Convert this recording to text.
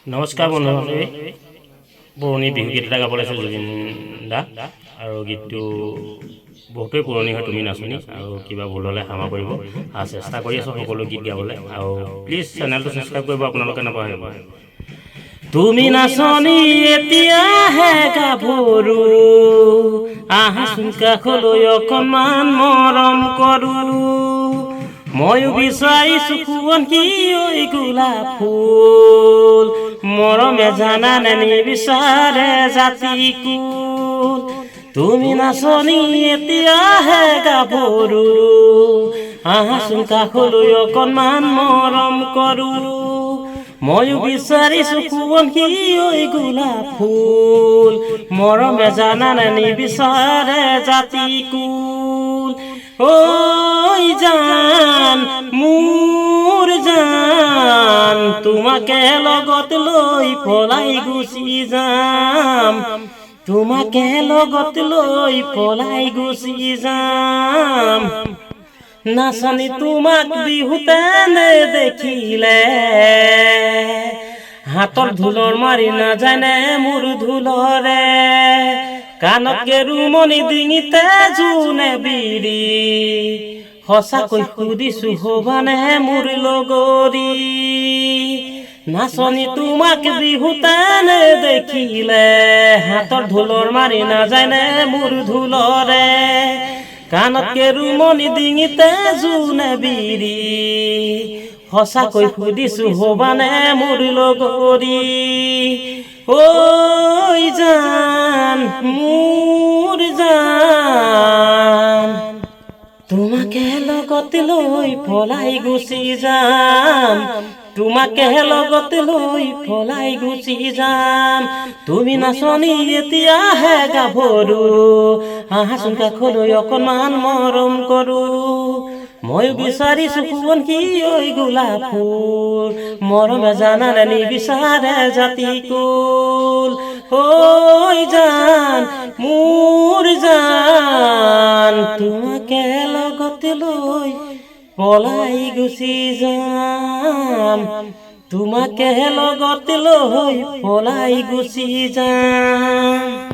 নমস্কাৰ বন্ধু পুৰণি বিহু গীত এটা গাব লাগিছিল জুবিন দা আৰু গীতটো বহুতেই পুৰণি হয় তুমি নাচনি আৰু কিবা ভুল হ'লে ক্ষমা কৰিব আৰু চেষ্টা কৰি আছোঁ সকলো গীত গাবলৈ আৰু প্লিজ চেনেলটো ছাবস্ক্ৰাইব কৰিব আপোনালোকে নাপাহৰিব তুমি নাচনি এতিয়াহে গাভৰু আহাচোন কাষলৈ অকণমান মৰম কৰোঁ ময়ো বিচাৰিছোঁ সোৱণকি ঐ গোলাপ ফুল মৰমে জানানে নিবিচাৰে জাতি কুল তুমি নাচনি এতিয়াহে গাভৰু আহাচোন কাষলৈ অকণমান মৰম কৰোঁ ময়ো বিচাৰিছোঁ সোৱণকি ঐ গোলাপ ফুল মৰমে জানানে নিবিচাৰে জাতি কুল ঐ জান মোৰ জান তোমাকে লগত লৈ পলাই গুচি যাম তোমাকে লগত লৈ পলাই গুচি যাম নাচনি তোমাক বিহুতে নেদেখিলে হাতৰ ধুলৰ মাৰি নাজানে মোৰ ধুলৰে কাণত কেৰুমণি ডিঙিতে জোনে বিৰি সঁচাকৈ সুধিছোঁ হবানে মোৰ লগৰী নাচনি তোমাক বিহুতে নেদেখিলে হাতৰ ধুলৰ মাৰি নাজানে মোৰ ধুলৰে কাণত কেৰুমণি ডিঙিতে জোনে বিৰি সঁচাকৈ সুধিছোঁ হবানে মোৰ লগৰী ঐ জান মোৰ জান তোমাকে লগত লৈ পলাই গুচি যাম তোমাকে লগত লৈ পলাই গুচি যাম তুমি নাচনি এতিয়াহে গাভৰু আহাচোন কাষলৈ অকণমান মৰম কৰোঁ মই বিচাৰিছোঁ সোৱণকি ঐ গোলাপ ফুল মৰমে জানানে নিবিচাৰে জাতি কুল ঐ জান মোৰ জান তোমাকে লগত লৈ পলাই গুচি যাম তোমাকে লগত লৈ পলাই গুচি যাম।